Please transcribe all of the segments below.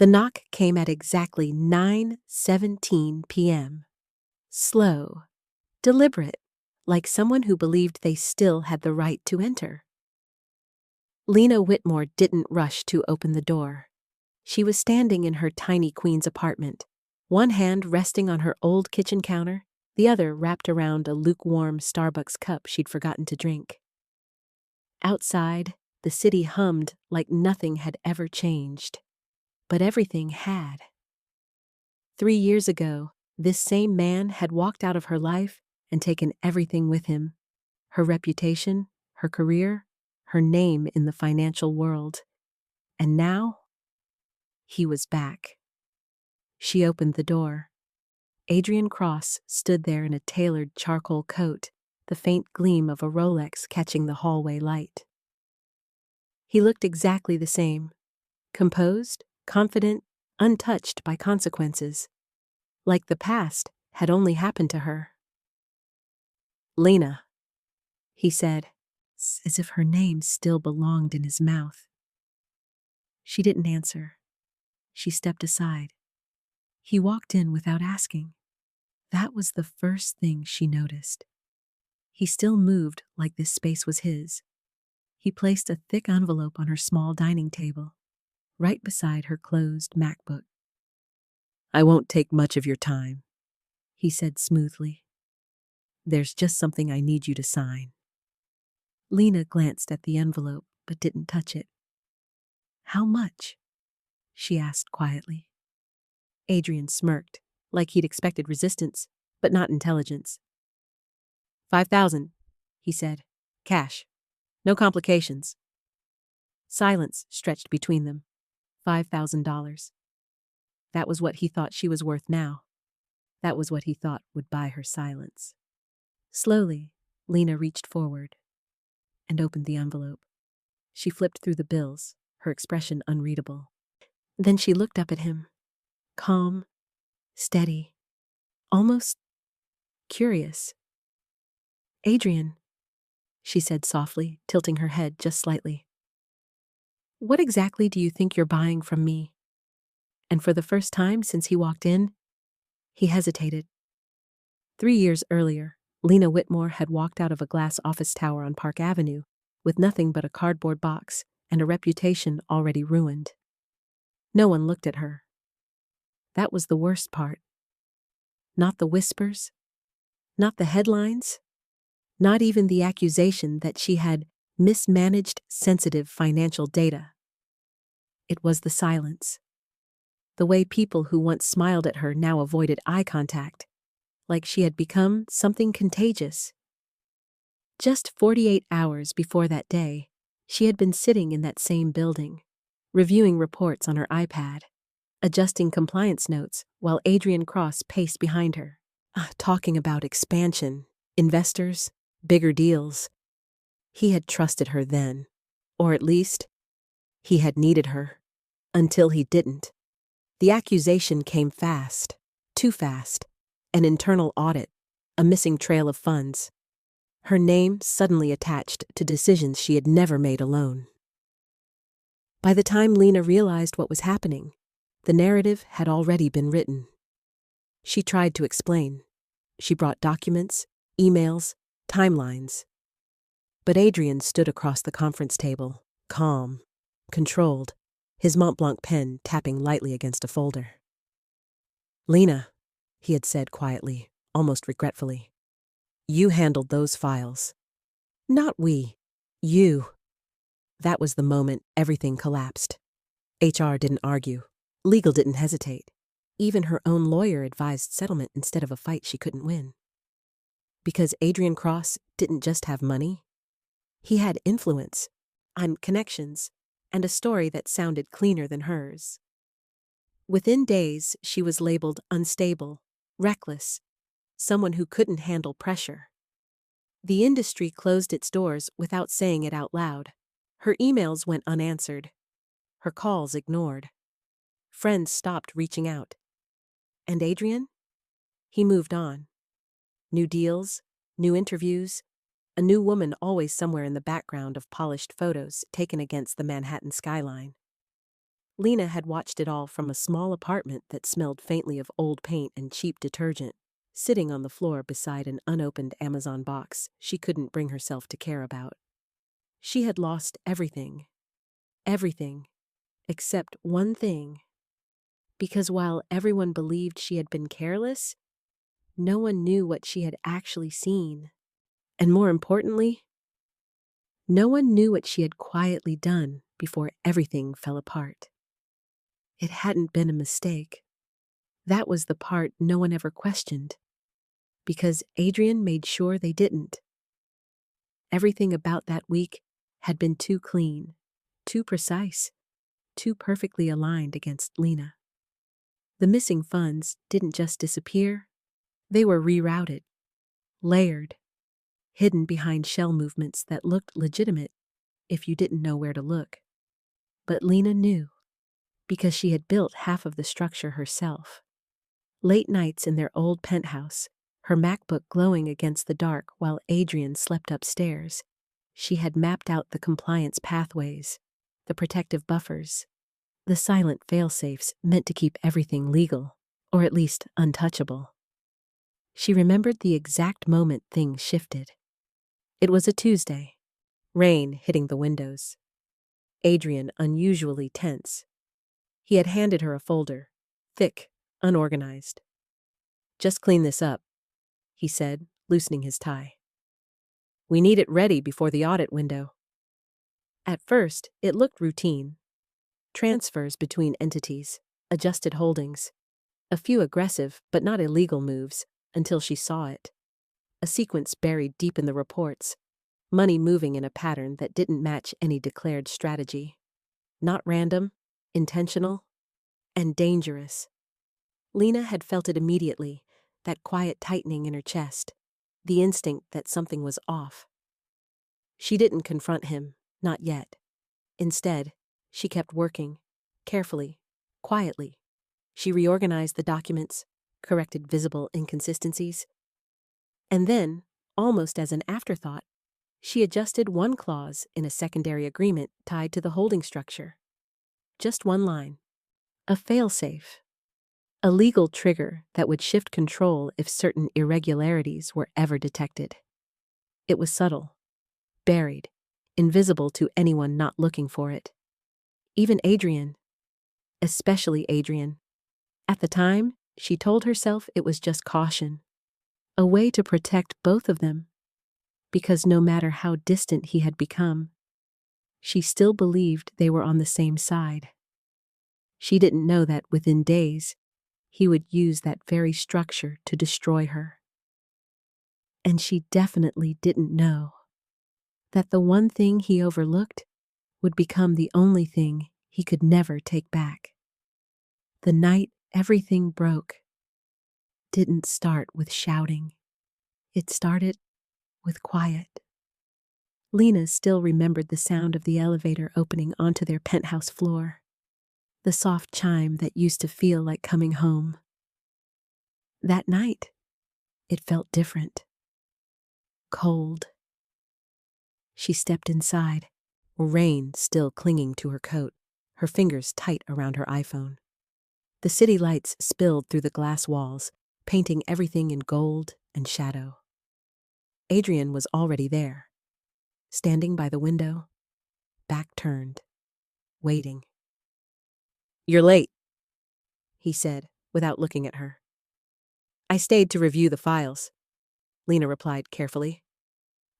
The knock came at exactly 9:17 p.m. Slow, deliberate, like someone who believed they still had the right to enter. Lena Whitmore didn't rush to open the door. She was standing in her tiny Queens apartment, one hand resting on her old kitchen counter, the other wrapped around a lukewarm Starbucks cup she'd forgotten to drink. Outside, the city hummed like nothing had ever changed. But everything had. 3 years ago, this same man had walked out of her life and taken everything with him: her reputation, her career, her name in the financial world. And now, he was back. She opened the door. Adrian Cross stood there in a tailored charcoal coat, the faint gleam of a Rolex catching the hallway light. He looked exactly the same, composed, confident, untouched by consequences, like the past had only happened to her. "Lena," he said, as if her name still belonged in his mouth. She didn't answer. She stepped aside. He walked in without asking. That was the first thing she noticed. He still moved like this space was his. He placed a thick envelope on her small dining table, right beside her closed MacBook. "I won't take much of your time," he said smoothly. "There's just something I need you to sign." Lena glanced at the envelope but didn't touch it. "How much?" she asked quietly. Adrian smirked, like he'd expected resistance, but not intelligence. "5,000, he said. "Cash. No complications." Silence stretched between them. $5,000. That was what he thought she was worth now. That was what he thought would buy her silence. Slowly, Lena reached forward and opened the envelope. She flipped through the bills, her expression unreadable. Then she looked up at him, calm, steady, almost curious. "Adrian," she said softly, tilting her head just slightly, "what exactly do you think you're buying from me?" And for the first time since he walked in, he hesitated. 3 years earlier, Lena Whitmore had walked out of a glass office tower on Park Avenue with nothing but a cardboard box and a reputation already ruined. No one looked at her. That was the worst part. Not the whispers, not the headlines, not even the accusation that she had mismanaged sensitive financial data. It was the silence. The way people who once smiled at her now avoided eye contact, like she had become something contagious. Just 48 hours before that day, she had been sitting in that same building, reviewing reports on her iPad, adjusting compliance notes while Adrian Cross paced behind her, talking about expansion, investors, bigger deals. He had trusted her then, or at least, he had needed her, until he didn't. The accusation came fast, too fast. An internal audit, a missing trail of funds. Her name suddenly attached to decisions she had never made alone. By the time Lena realized what was happening, the narrative had already been written. She tried to explain. She brought documents, emails, timelines. But Adrian stood across the conference table, calm, controlled, his Mont Blanc pen tapping lightly against a folder. "Lena," he had said quietly, almost regretfully, "you handled those files. Not we. You." That was the moment everything collapsed. HR didn't argue. Legal didn't hesitate. Even her own lawyer advised settlement instead of a fight she couldn't win. Because Adrian Cross didn't just have money. He had influence, connections, and a story that sounded cleaner than hers. Within days, she was labeled unstable, reckless, someone who couldn't handle pressure. The industry closed its doors without saying it out loud. Her emails went unanswered. Her calls ignored. Friends stopped reaching out. And Adrian? He moved on. New deals, new interviews, a new woman always somewhere in the background of polished photos taken against the Manhattan skyline. Lena had watched it all from a small apartment that smelled faintly of old paint and cheap detergent, sitting on the floor beside an unopened Amazon box she couldn't bring herself to care about. She had lost everything. Everything. Except one thing. Because while everyone believed she had been careless, no one knew what she had actually seen. And more importantly, no one knew what she had quietly done before everything fell apart. It hadn't been a mistake. That was the part no one ever questioned, because Adrian made sure they didn't. Everything about that week had been too clean, too precise, too perfectly aligned against Lena. The missing funds didn't just disappear, they were rerouted, layered, hidden behind shell movements that looked legitimate if you didn't know where to look. But Lena knew, because she had built half of the structure herself. Late nights in their old penthouse, her MacBook glowing against the dark while Adrian slept upstairs, she had mapped out the compliance pathways, the protective buffers, the silent fail-safes meant to keep everything legal, or at least untouchable. She remembered the exact moment things shifted. It was a Tuesday, rain hitting the windows. Adrian unusually tense. He had handed her a folder, thick, unorganized. "Just clean this up," he said, loosening his tie. "We need it ready before the audit window." At first, it looked routine. Transfers between entities, adjusted holdings, a few aggressive but not illegal moves until she saw it. A sequence buried deep in the reports, money moving in a pattern that didn't match any declared strategy. Not random, intentional, and dangerous. Lena had felt it immediately, that quiet tightening in her chest, the instinct that something was off. She didn't confront him, not yet. Instead, she kept working, carefully, quietly. She reorganized the documents, corrected visible inconsistencies. And then, almost as an afterthought, she adjusted one clause in a secondary agreement tied to the holding structure. Just one line. A failsafe. A legal trigger that would shift control if certain irregularities were ever detected. It was subtle, buried, invisible to anyone not looking for it. Even Adrian. Especially Adrian. At the time, she told herself it was just caution. A way to protect both of them. Because no matter how distant he had become, she still believed they were on the same side. She didn't know that within days, he would use that very structure to destroy her. And she definitely didn't know that the one thing he overlooked would become the only thing he could never take back. The night everything broke didn't start with shouting. It started with quiet. Lena still remembered the sound of the elevator opening onto their penthouse floor, the soft chime that used to feel like coming home. That night, it felt different. Cold. She stepped inside, rain still clinging to her coat, her fingers tight around her iPhone. The city lights spilled through the glass walls, painting everything in gold and shadow. Adrian was already there, standing by the window, back turned, waiting. "You're late," he said, without looking at her. "I stayed to review the files," Lena replied carefully.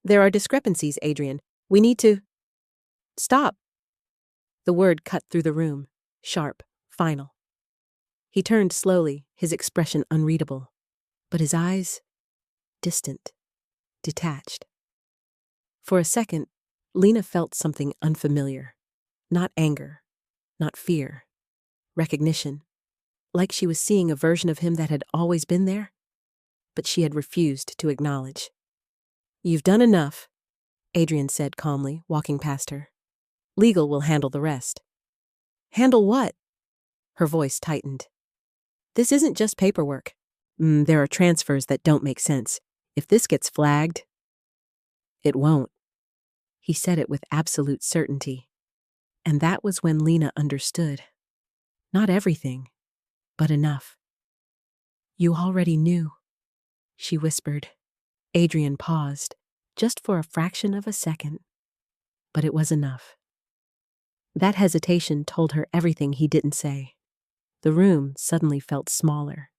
"There are discrepancies, Adrian. We need to—" "Stop." The word cut through the room, sharp, final. He turned slowly, his expression unreadable, but his eyes, distant, detached. For a second, Lena felt something unfamiliar. Not anger, not fear, recognition. Like she was seeing a version of him that had always been there, but she had refused to acknowledge. "You've done enough," Adrian said calmly, walking past her. "Legal will handle the rest." "Handle what?" Her voice tightened. "This isn't just paperwork. There are transfers that don't make sense. If this gets flagged—" "It won't." He said it with absolute certainty. And that was when Lena understood. Not everything, but enough. You already knew, she whispered. Adrian paused, just for a fraction of a second. But it was enough. That hesitation told her everything he didn't say. The room suddenly felt smaller,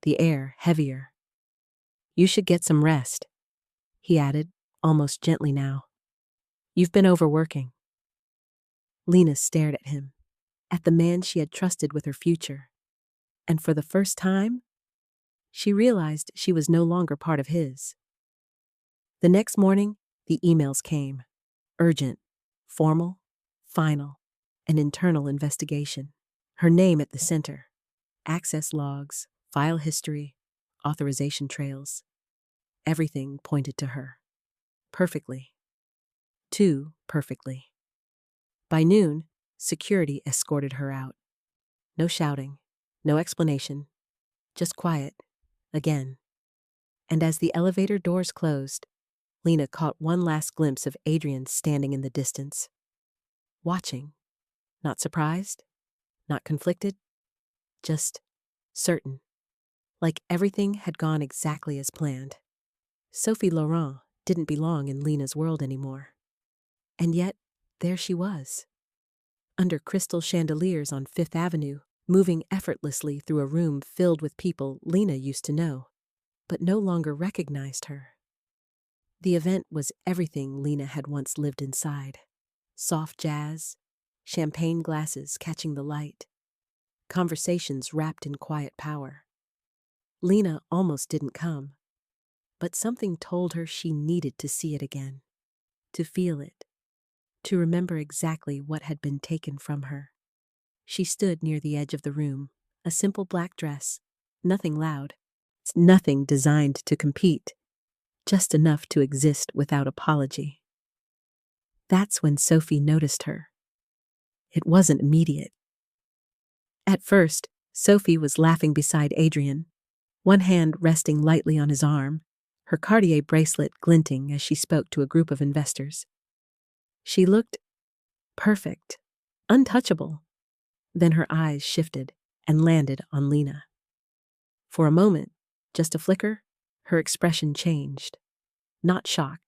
the air heavier. You should get some rest, he added, almost gently now. You've been overworking. Lena stared at him, at the man she had trusted with her future. And for the first time, she realized she was no longer part of his. The next morning, the emails came. Urgent, formal, final, an internal investigation. Her name at the center. Access logs, file history, authorization trails. Everything pointed to her. Perfectly. Too perfectly. By noon, security escorted her out. No shouting, no explanation, just quiet, again. And as the elevator doors closed, Lena caught one last glimpse of Adrian standing in the distance. Watching. Not surprised, not conflicted, just certain. Like everything had gone exactly as planned. Sophie Laurent didn't belong in Lena's world anymore. And yet, there she was. Under crystal chandeliers on Fifth Avenue, moving effortlessly through a room filled with people Lena used to know, but no longer recognized her. The event was everything Lena had once lived inside. Soft jazz, champagne glasses catching the light, conversations wrapped in quiet power. Lena almost didn't come, but something told her she needed to see it again, to feel it, to remember exactly what had been taken from her. She stood near the edge of the room, a simple black dress, nothing loud, nothing designed to compete, just enough to exist without apology. That's when Sophie noticed her. It wasn't immediate. At first, Sophie was laughing beside Adrian, one hand resting lightly on his arm, her Cartier bracelet glinting as she spoke to a group of investors. She looked perfect, untouchable. Then her eyes shifted and landed on Lena. For a moment, just a flicker, her expression changed. Not shock,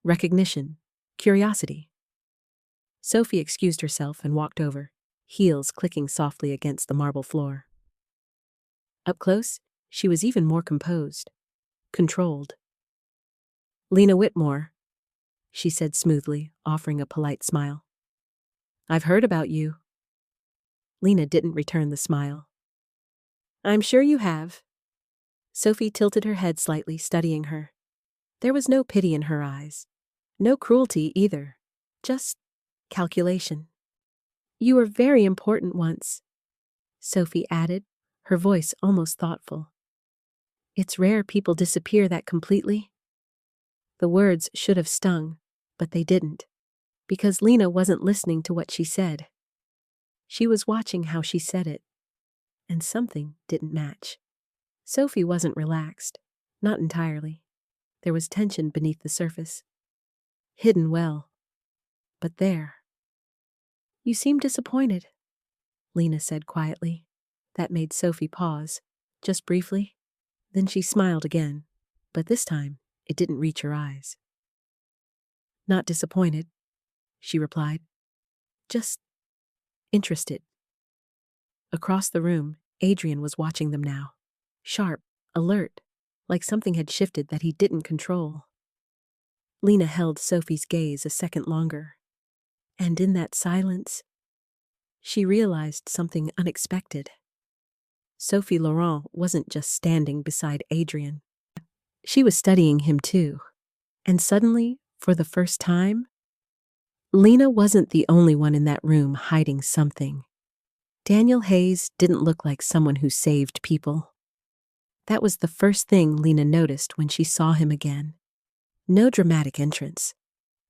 recognition, curiosity. Sophie excused herself and walked over, heels clicking softly against the marble floor. Up close, she was even more composed, controlled. Lena Whitmore, she said smoothly, offering a polite smile. I've heard about you. Lena didn't return the smile. I'm sure you have. Sophie tilted her head slightly, studying her. There was no pity in her eyes. No cruelty either. Just calculation. You were very important once, Sophie added, her voice almost thoughtful. It's rare people disappear that completely. The words should have stung, but they didn't, because Lena wasn't listening to what she said. She was watching how she said it, and something didn't match. Sophie wasn't relaxed, not entirely. There was tension beneath the surface. Hidden well. But there. You seem disappointed, Lena said quietly. That made Sophie pause, just briefly. Then she smiled again, but this time it didn't reach her eyes. Not disappointed, she replied. Just interested. Across the room, Adrian was watching them now. Sharp, alert, like something had shifted that he didn't control. Lena held Sophie's gaze a second longer, and in that silence, she realized something unexpected. Sophie Laurent wasn't just standing beside Adrian. She was studying him too. And suddenly, for the first time, Lena wasn't the only one in that room hiding something. Daniel Hayes didn't look like someone who saved people. That was the first thing Lena noticed when she saw him again. No dramatic entrance.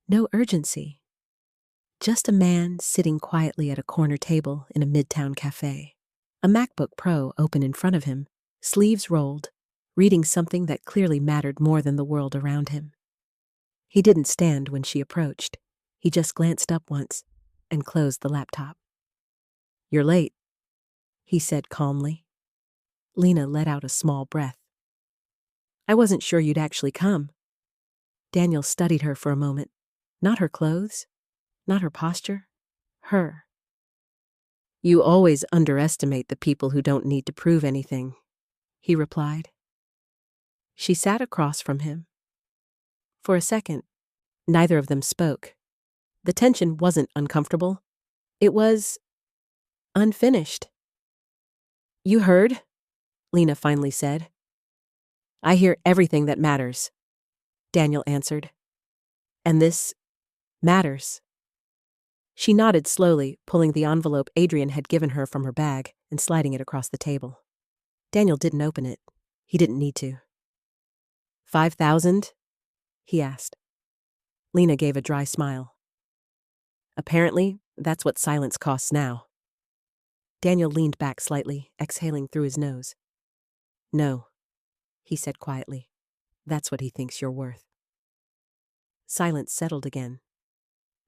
No urgency. Just a man sitting quietly at a corner table in a midtown cafe. A MacBook Pro open in front of him, sleeves rolled, reading something that clearly mattered more than the world around him. He didn't stand when she approached. He just glanced up once and closed the laptop. You're late, he said calmly. Lena let out a small breath. I wasn't sure you'd actually come. Daniel studied her for a moment. Not her clothes, not her posture, her. You always underestimate the people who don't need to prove anything, he replied. She sat across from him. For a second, neither of them spoke. The tension wasn't uncomfortable. It was unfinished. You heard? Lena finally said. I hear everything that matters, Daniel answered. And this matters. She nodded slowly, pulling the envelope Adrian had given her from her bag and sliding it across the table. Daniel didn't open it. He didn't need to. 5,000? He asked. Lena gave a dry smile. Apparently, that's what silence costs now. Daniel leaned back slightly, exhaling through his nose. No, he said quietly. That's what he thinks you're worth. Silence settled again.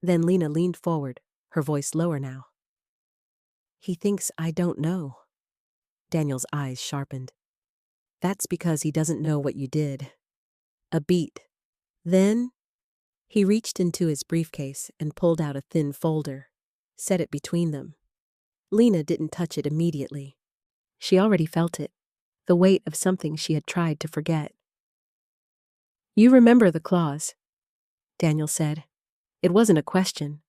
Then Lena leaned forward, her voice lower now. He thinks I don't know. Daniel's eyes sharpened. That's because he doesn't know what you did. A beat. Then he reached into his briefcase and pulled out a thin folder, set it between them. Lena didn't touch it immediately. She already felt it, the weight of something she had tried to forget. You remember the clause, Daniel said. It wasn't a question.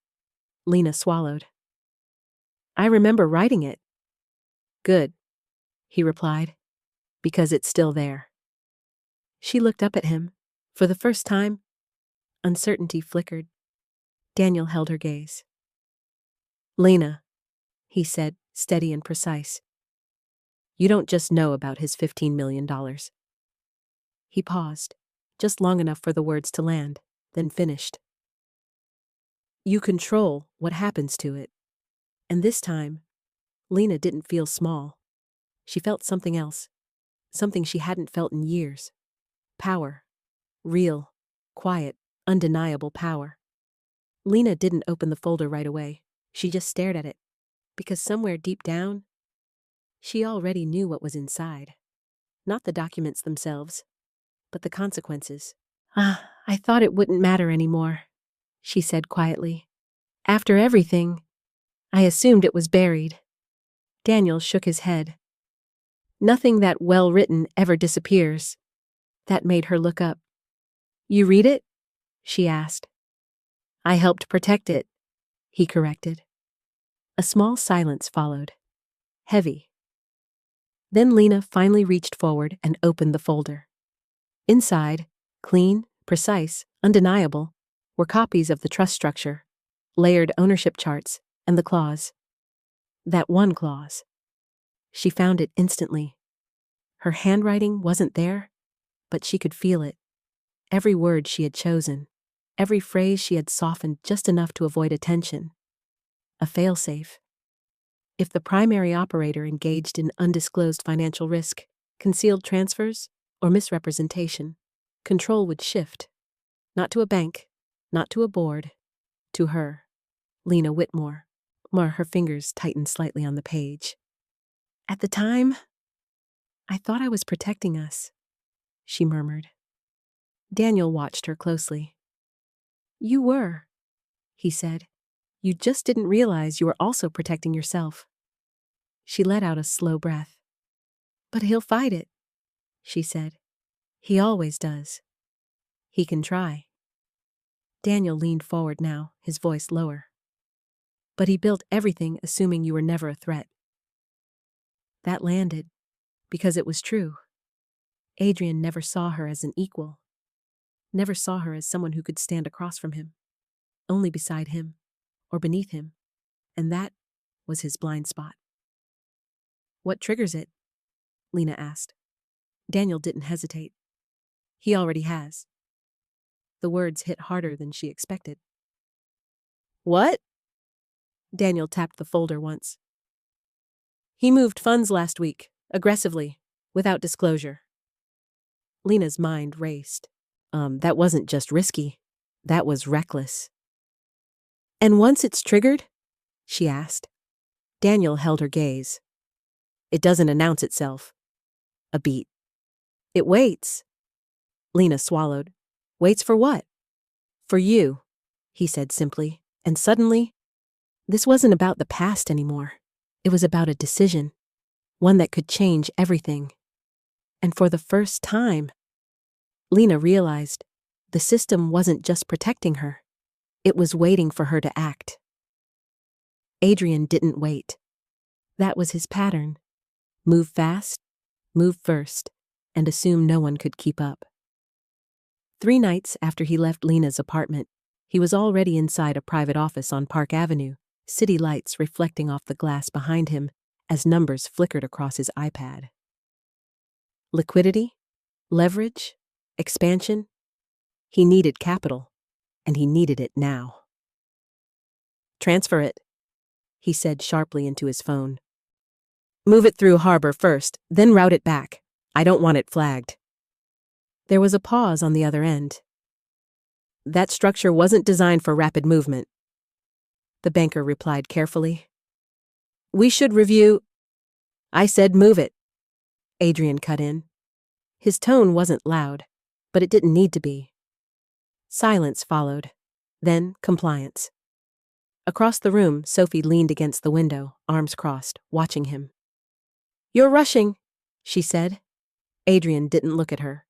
Lena swallowed. I remember writing it. Good, he replied, because it's still there. She looked up at him. For the first time, uncertainty flickered. Daniel held her gaze. Lena, he said, steady and precise. You don't just know about his $15 million. He paused, just long enough for the words to land, then finished. You control what happens to it. And this time, Lena didn't feel small. She felt something else, something she hadn't felt in years. Power. Real, quiet, undeniable power. Lena didn't open the folder right away. She just stared at it, because somewhere deep down, she already knew what was inside. Not the documents themselves, but the consequences. I thought it wouldn't matter anymore, she said quietly. After everything, I assumed it was buried. Daniel shook his head. Nothing that well-written ever disappears. That made her look up. You read it? She asked. I helped protect it, he corrected. A small silence followed. Heavy. Then Lena finally reached forward and opened the folder. Inside, clean, precise, undeniable, were copies of the trust structure, layered ownership charts, and the clause. That one clause. She found it instantly. Her handwriting wasn't there, but she could feel it. Every word she had chosen, every phrase she had softened just enough to avoid attention. A failsafe. If the primary operator engaged in undisclosed financial risk, concealed transfers, or misrepresentation, control would shift. Not to a bank, not to a board, to her, Lena Whitmore. Her fingers tightened slightly on the page. At the time, I thought I was protecting us, she murmured. Daniel watched her closely. You were, he said. You just didn't realize you were also protecting yourself. She let out a slow breath. But he'll fight it, she said. He always does. He can try. Daniel leaned forward now, his voice lower. But he built everything assuming you were never a threat. That landed, because it was true. Adrian never saw her as an equal. Never saw her as someone who could stand across from him. Only beside him, or beneath him. And that was his blind spot. What triggers it? Lena asked. Daniel didn't hesitate. He already has. The words hit harder than she expected. What? Daniel tapped the folder once. He moved funds last week, aggressively, without disclosure. Lena's mind raced. That wasn't just risky. That was reckless. And once it's triggered? She asked. Daniel held her gaze. It doesn't announce itself. A beat. It waits. Lena swallowed. Waits for what? For you, he said simply, and suddenly, this wasn't about the past anymore. It was about a decision, one that could change everything. And for the first time, Lena realized the system wasn't just protecting her. It was waiting for her to act. Adrian didn't wait. That was his pattern. Move fast, move first, and assume no one could keep up. 3 nights after he left Lena's apartment, he was already inside a private office on Park Avenue, city lights reflecting off the glass behind him as numbers flickered across his iPad. Liquidity? Leverage? Expansion? He needed capital, and he needed it now. Transfer it, he said sharply into his phone. Move it through harbor first, then route it back. I don't want it flagged. There was a pause on the other end. That structure wasn't designed for rapid movement, the banker replied carefully. We should review. I said move it, Adrian cut in. His tone wasn't loud, but it didn't need to be. Silence followed, then compliance. Across the room, Sophie leaned against the window, arms crossed, watching him. You're rushing, she said. Adrian didn't look at her.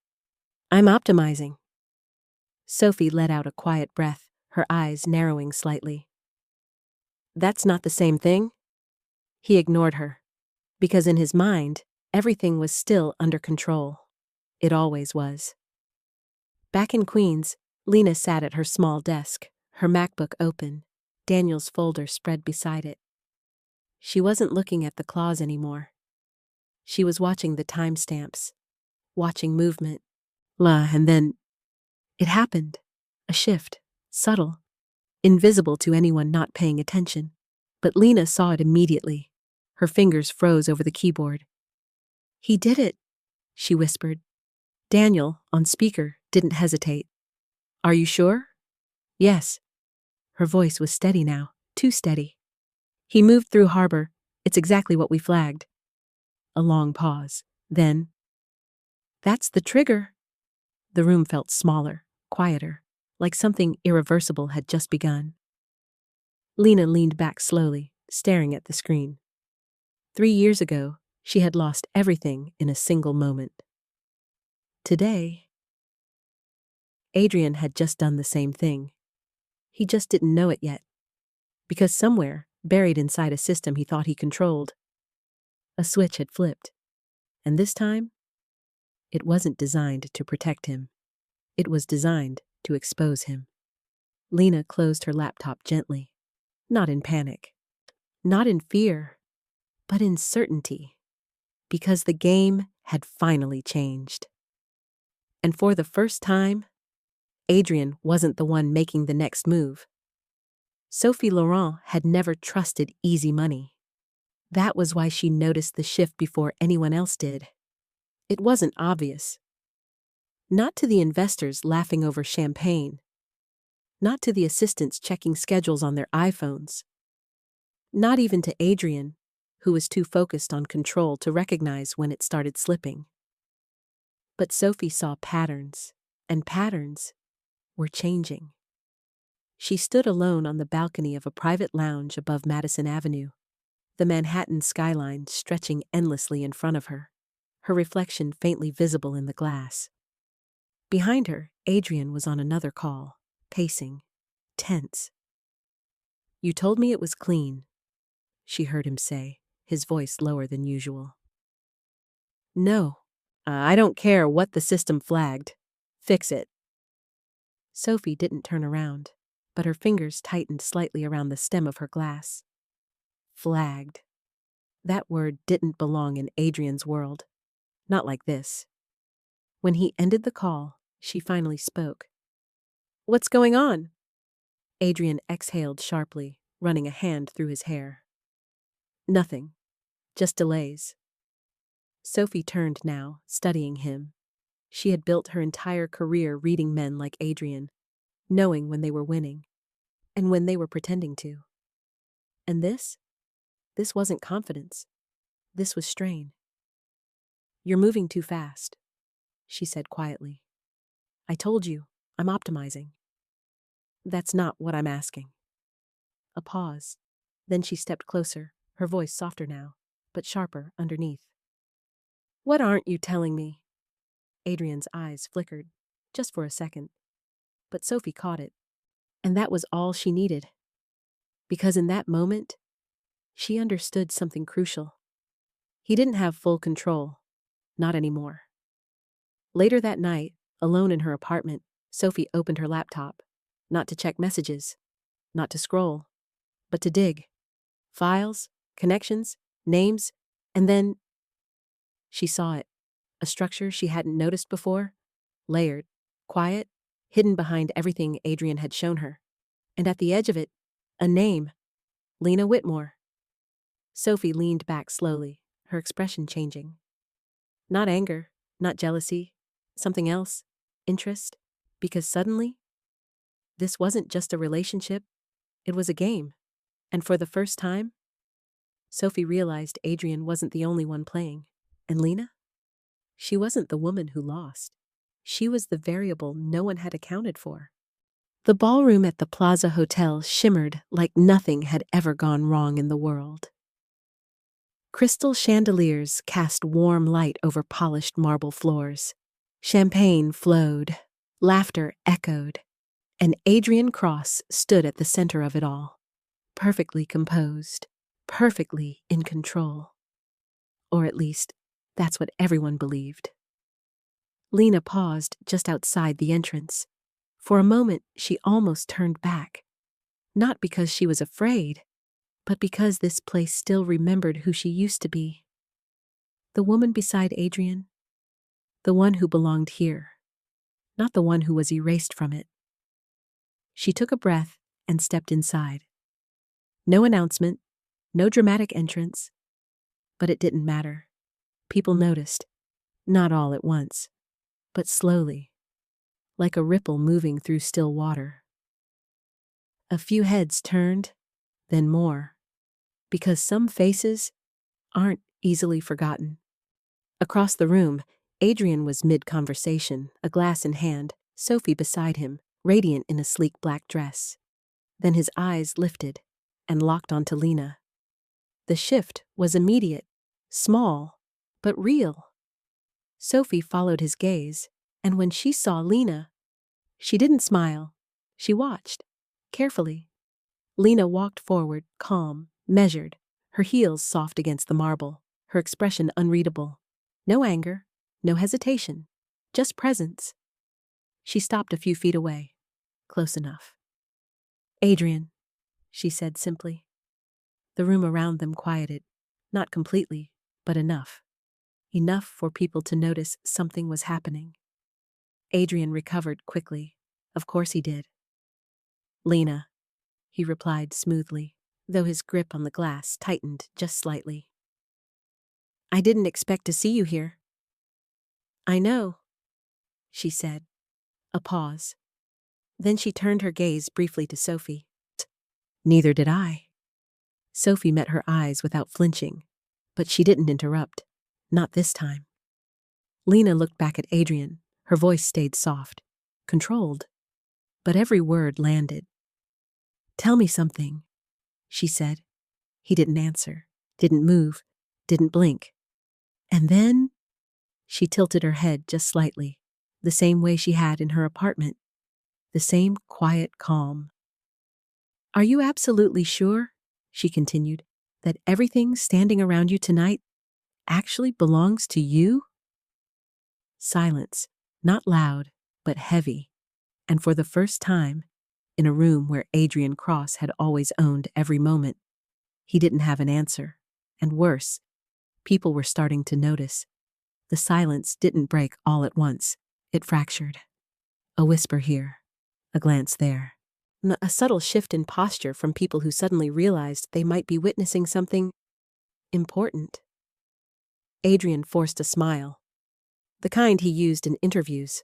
I'm optimizing. Sophie let out a quiet breath, her eyes narrowing slightly. That's not the same thing? He ignored her, because in his mind, everything was still under control. It always was. Back in Queens, Lena sat at her small desk, her MacBook open, Daniel's folder spread beside it. She wasn't looking at the claws anymore. She was watching the timestamps, watching movement. And then it happened. A shift, subtle, invisible to anyone not paying attention. But Lena saw it immediately. Her fingers froze over the keyboard. He did it, she whispered. Daniel, on speaker, didn't hesitate. Are you sure? Yes. Her voice was steady now, too steady. He moved through harbor. It's exactly what we flagged. A long pause. Then, that's the trigger. The room felt smaller, quieter, like something irreversible had just begun. Lena leaned back slowly, staring at the screen. 3 years ago, she had lost everything in a single moment. Today, Adrian had just done the same thing. He just didn't know it yet, because somewhere, buried inside a system he thought he controlled, a switch had flipped. And this time, it wasn't designed to protect him. It was designed to expose him. Lena closed her laptop gently, not in panic, not in fear, but in certainty, because the game had finally changed. And for the first time, Adrian wasn't the one making the next move. Sophie Laurent had never trusted easy money. That was why she noticed the shift before anyone else did. It wasn't obvious. Not to the investors laughing over champagne. Not to the assistants checking schedules on their iPhones. Not even to Adrian, who was too focused on control to recognize when it started slipping. But Sophie saw patterns, and patterns were changing. She stood alone on the balcony of a private lounge above Madison Avenue, the Manhattan skyline stretching endlessly in front of her, her reflection faintly visible in the glass. Behind her, Adrian was on another call, pacing, tense. You told me it was clean, she heard him say, his voice lower than usual. No, I don't care what the system flagged. Fix it. Sophie didn't turn around, but her fingers tightened slightly around the stem of her glass. Flagged. That word didn't belong in Adrian's world. Not like this. When he ended the call, she finally spoke. What's going on? Adrian exhaled sharply, running a hand through his hair. Nothing. Just delays. Sophie turned now, studying him. She had built her entire career reading men like Adrian, knowing when they were winning, and when they were pretending to. And this wasn't confidence. This was strain. "You're moving too fast," she said quietly. "I told you, I'm optimizing." "That's not what I'm asking." A pause. Then she stepped closer, her voice softer now, but sharper underneath. "What aren't you telling me?" Adrian's eyes flickered, just for a second. But Sophie caught it. And that was all she needed. Because in that moment, she understood something crucial. He didn't have full control. Not anymore. Later that night, alone in her apartment, Sophie opened her laptop. Not to check messages. Not to scroll. But to dig. Files, connections, names, and then she saw it. A structure she hadn't noticed before. Layered. Quiet. Hidden behind everything Adrian had shown her. And at the edge of it, a name. Lena Whitmore. Sophie leaned back slowly, her expression changing. Not anger, not jealousy, something else, interest, because suddenly, this wasn't just a relationship, it was a game. And for the first time, Sophie realized Adrian wasn't the only one playing. And Lena? She wasn't the woman who lost. She was the variable no one had accounted for. The ballroom at the Plaza Hotel shimmered like nothing had ever gone wrong in the world. Crystal chandeliers cast warm light over polished marble floors. Champagne flowed, laughter echoed, and Adrian Cross stood at the center of it all, perfectly composed, perfectly in control. Or at least, that's what everyone believed. Lena paused just outside the entrance. For a moment, she almost turned back. Not because she was afraid, but because this place still remembered who she used to be. The woman beside Adrian. The one who belonged here. Not the one who was erased from it. She took a breath and stepped inside. No announcement, no dramatic entrance. But it didn't matter. People noticed. Not all at once, but slowly. Like a ripple moving through still water. A few heads turned, then more. Because some faces aren't easily forgotten. Across the room, Adrian was mid-conversation, a glass in hand, Sophie beside him, radiant in a sleek black dress. Then his eyes lifted and locked onto Lena. The shift was immediate, small, but real. Sophie followed his gaze, and when she saw Lena, she didn't smile. She watched, carefully. Lena walked forward, calm, measured, her heels soft against the marble, her expression unreadable. No anger, no hesitation, just presence. She stopped a few feet away, close enough. "Adrian," she said simply. The room around them quieted, not completely, but enough. Enough for people to notice something was happening. Adrian recovered quickly. Of course he did. "Lena," he replied smoothly, though his grip on the glass tightened just slightly. "I didn't expect to see you here." "I know," she said. A pause. Then she turned her gaze briefly to Sophie. "Neither did I." Sophie met her eyes without flinching, but she didn't interrupt. Not this time. Lena looked back at Adrian. Her voice stayed soft, controlled, but every word landed. "Tell me something," she said. He didn't answer, didn't move, didn't blink. And then she tilted her head just slightly, the same way she had in her apartment, the same quiet calm. "Are you absolutely sure," she continued, "that everything standing around you tonight actually belongs to you?" Silence, not loud, but heavy, and for the first time, in a room where Adrian Cross had always owned every moment. He didn't have an answer, and worse, people were starting to notice. The silence didn't break all at once, it fractured. A whisper here, a glance there. A subtle shift in posture from people who suddenly realized they might be witnessing something important. Adrian forced a smile. The kind he used in interviews.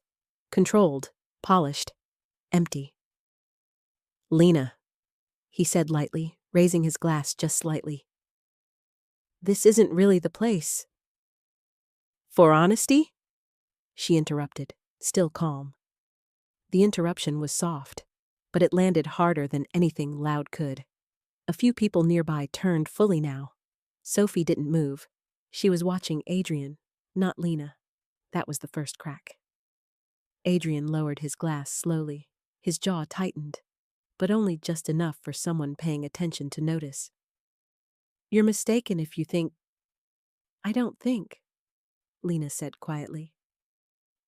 Controlled, polished, empty. "Lena," he said lightly, raising his glass just slightly. This isn't really the place. For honesty? She interrupted, still calm. The interruption was soft, but it landed harder than anything loud could. A few people nearby turned fully now. Sophie didn't move. She was watching Adrian, not Lena. That was the first crack. Adrian lowered his glass slowly. His jaw tightened, but only just enough for someone paying attention to notice. You're mistaken if you think... I don't think, Lena said quietly.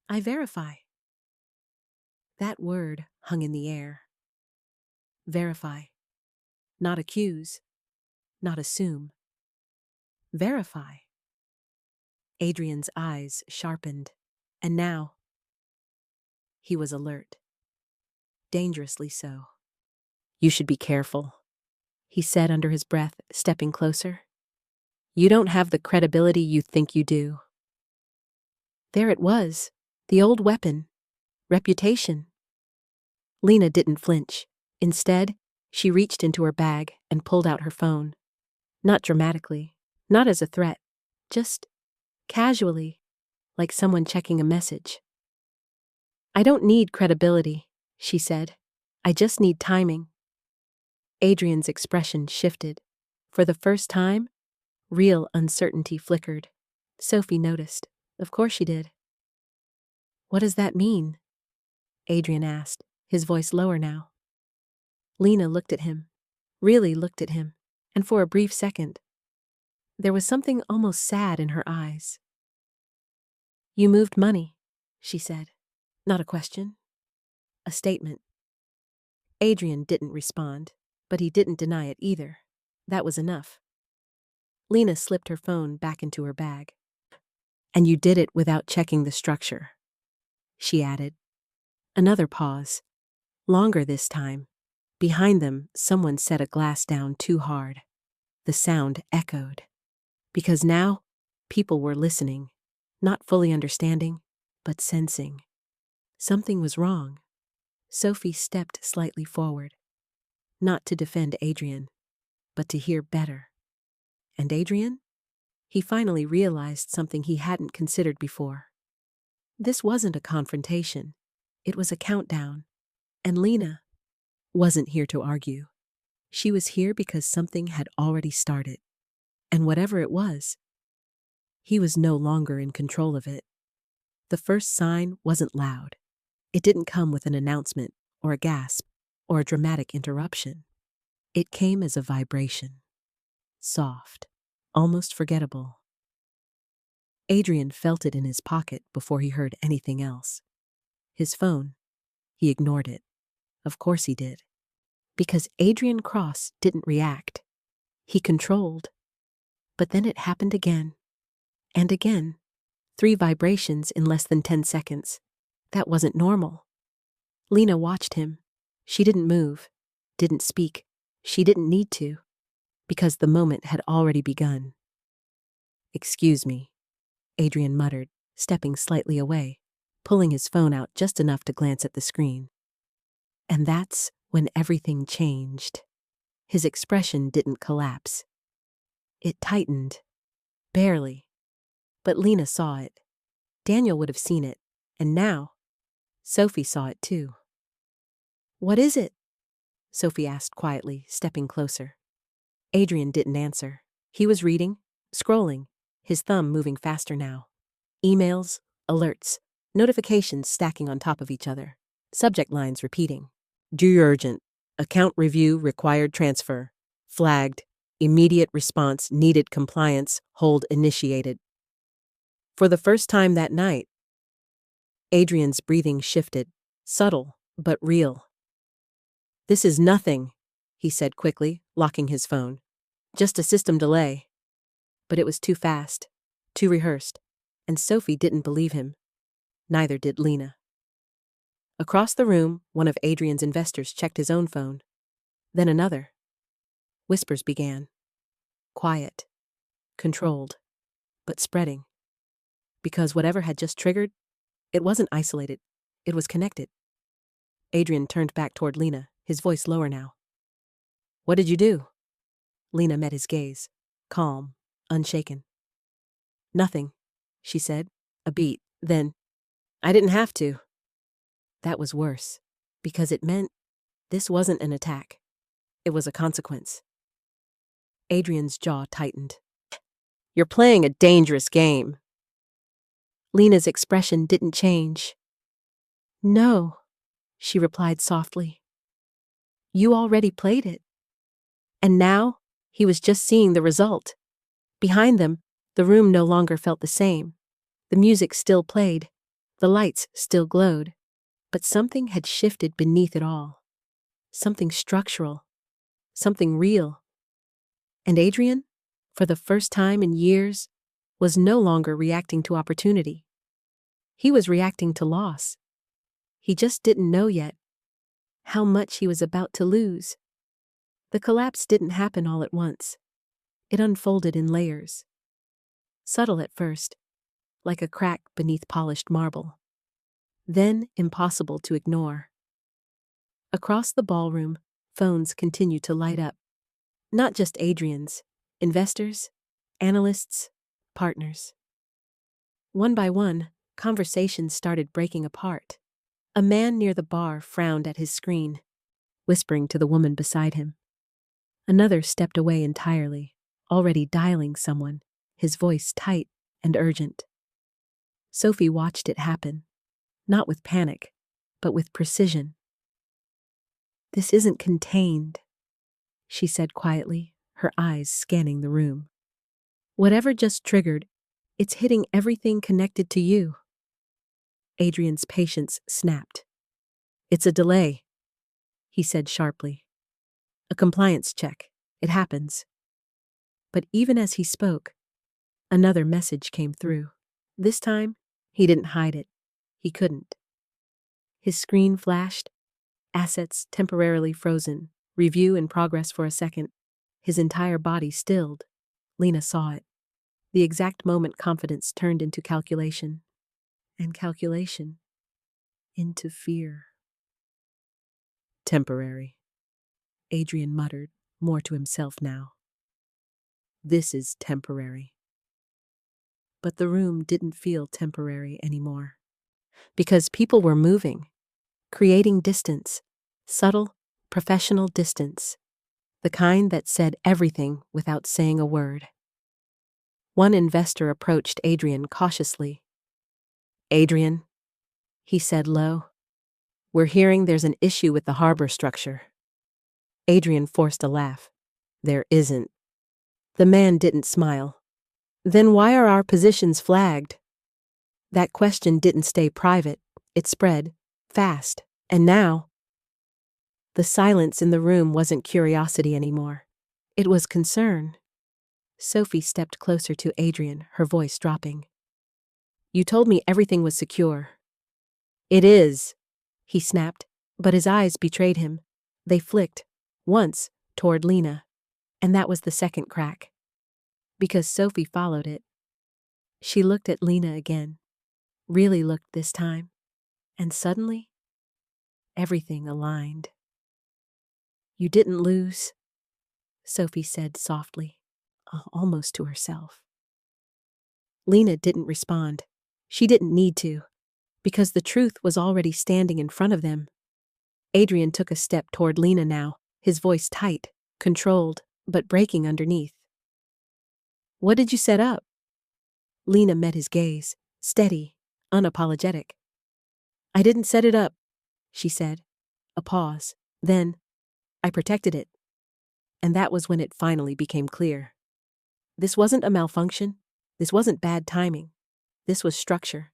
I verify. That word hung in the air. Verify. Not accuse. Not assume. Verify. Adrian's eyes sharpened, and now he was alert. Dangerously so. You should be careful, he said under his breath, stepping closer. You don't have the credibility you think you do. There it was, the old weapon, reputation. Lena didn't flinch. Instead, she reached into her bag and pulled out her phone. Not dramatically, not as a threat, just casually, like someone checking a message. I don't need credibility, she said. I just need timing. Adrian's expression shifted. For the first time, real uncertainty flickered. Sophie noticed. Of course she did. What does that mean? Adrian asked, his voice lower now. Lena looked at him, really looked at him, and for a brief second, there was something almost sad in her eyes. You moved money, she said. Not a question. A statement. Adrian didn't respond, but he didn't deny it either. That was enough. Lena slipped her phone back into her bag. And you did it without checking the structure, she added. Another pause. Longer this time. Behind them, someone set a glass down too hard. The sound echoed. Because now, people were listening, not fully understanding, but sensing. Something was wrong. Sophie stepped slightly forward. Not to defend Adrian, but to hear better. And Adrian? He finally realized something he hadn't considered before. This wasn't a confrontation. It was a countdown. And Lena wasn't here to argue. She was here because something had already started. And whatever it was, he was no longer in control of it. The first sign wasn't loud. It didn't come with an announcement, or a gasp, or a dramatic interruption. It came as a vibration. Soft, almost forgettable. Adrian felt it in his pocket before he heard anything else. His phone. He ignored it. Of course he did. Because Adrian Cross didn't react. He controlled. But then it happened again. And again. 3 vibrations in less than 10 seconds. That wasn't normal. Lena watched him. She didn't move, didn't speak. She didn't need to, because the moment had already begun. Excuse me, Adrian muttered, stepping slightly away, pulling his phone out just enough to glance at the screen. And that's when everything changed. His expression didn't collapse. It tightened. Barely. But Lena saw it. Daniel would have seen it. And now, Sophie saw it too. What is it? Sophie asked quietly, stepping closer. Adrian didn't answer. He was reading, scrolling, his thumb moving faster now. Emails, alerts, notifications stacking on top of each other. Subject lines repeating. Due urgent. Account review required transfer. Flagged. Immediate response needed compliance. Hold initiated. For the first time that night, Adrian's breathing shifted. Subtle, but real. This is nothing, he said quickly, locking his phone. Just a system delay. But it was too fast, too rehearsed, and Sophie didn't believe him. Neither did Lena. Across the room, one of Adrian's investors checked his own phone. Then another. Whispers began. Quiet. Controlled. But spreading. Because whatever had just triggered, it wasn't isolated. It was connected. Adrian turned back toward Lena, his voice lower now. What did you do? Lena met his gaze. Calm. unshaken. "Nothing," she said, a beat. Then, "I didn't have to." That was worse, because it meant this wasn't an attack. It was a consequence. Adrian's jaw tightened. "You're playing a dangerous game." Lena's expression didn't change. "No," she replied softly. "You already played it." And now, he was just seeing the result. Behind them, the room no longer felt the same. The music still played. The lights still glowed. But something had shifted beneath it all. Something structural. Something real. And Adrian, for the first time in years, was no longer reacting to opportunity. He was reacting to loss. He just didn't know yet how much he was about to lose. The collapse didn't happen all at once. It unfolded in layers. Subtle at first, like a crack beneath polished marble. Then impossible to ignore. Across the ballroom, phones continued to light up. Not just Adrian's, investors, analysts, partners. One by one, conversations started breaking apart. A man near the bar frowned at his screen, whispering to the woman beside him. Another stepped away entirely, already dialing someone, his voice tight and urgent. Sophie watched it happen, not with panic, but with precision. "This isn't contained," she said quietly, her eyes scanning the room. "Whatever just triggered, it's hitting everything connected to you." Adrian's patience snapped. "It's a delay," he said sharply. "A compliance check. It happens." But even as he spoke, another message came through. This time, he didn't hide it. He couldn't. His screen flashed, assets temporarily frozen, review in progress for a second. His entire body stilled. Lena saw it. The exact moment confidence turned into calculation, and calculation into fear. "Temporary," Adrian muttered, more to himself now. "This is temporary." But the room didn't feel temporary anymore. Because people were moving, creating distance, subtle, professional distance, the kind that said everything without saying a word. One investor approached Adrian cautiously. "Adrian," he said low, "we're hearing there's an issue with the harbor structure." Adrian forced a laugh. "There isn't." The man didn't smile. "Then why are our positions flagged?" That question didn't stay private. It spread, fast, and now, the silence in the room wasn't curiosity anymore. It was concern. Sophie stepped closer to Adrian, her voice dropping. "You told me everything was secure." "It is," he snapped, but his eyes betrayed him. They flicked, once, toward Lena, and that was the second crack. Because Sophie followed it. She looked at Lena again, really looked this time, and suddenly, everything aligned. "You didn't lose," Sophie said softly, almost to herself. Lena didn't respond. She didn't need to, because the truth was already standing in front of them. Adrian took a step toward Lena now, his voice tight, controlled, but breaking underneath. "What did you set up?" Lena met his gaze, steady, unapologetic. "I didn't set it up," she said. A pause. Then, "I protected it." And that was when it finally became clear. This wasn't a malfunction. This wasn't bad timing. This was structure.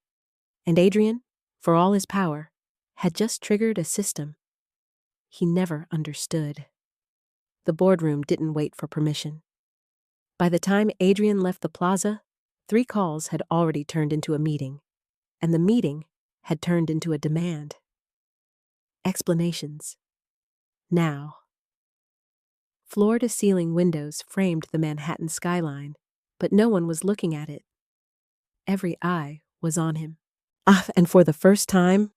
And Adrian, for all his power, had just triggered a system he never understood. The boardroom didn't wait for permission. By the time Adrian left the plaza, 3 calls had already turned into a meeting, and the meeting had turned into a demand. Explanations. Now. Floor-to-ceiling windows framed the Manhattan skyline, but no one was looking at it. Every eye was on him. And for the first time,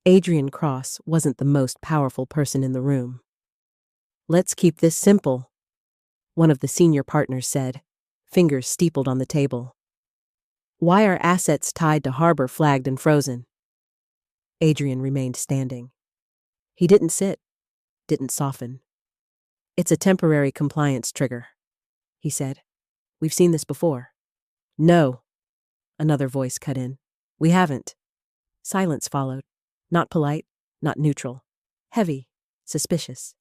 Adrian Cross wasn't the most powerful person in the room. "Let's keep this simple," one of the senior partners said, fingers steepled on the table. Why are assets tied to harbor flagged and frozen? Adrian remained standing. He didn't sit, didn't soften. It's a temporary compliance trigger, he said. We've seen this before. No, another voice cut in. We haven't. Silence followed. Not polite, not neutral. Heavy, suspicious.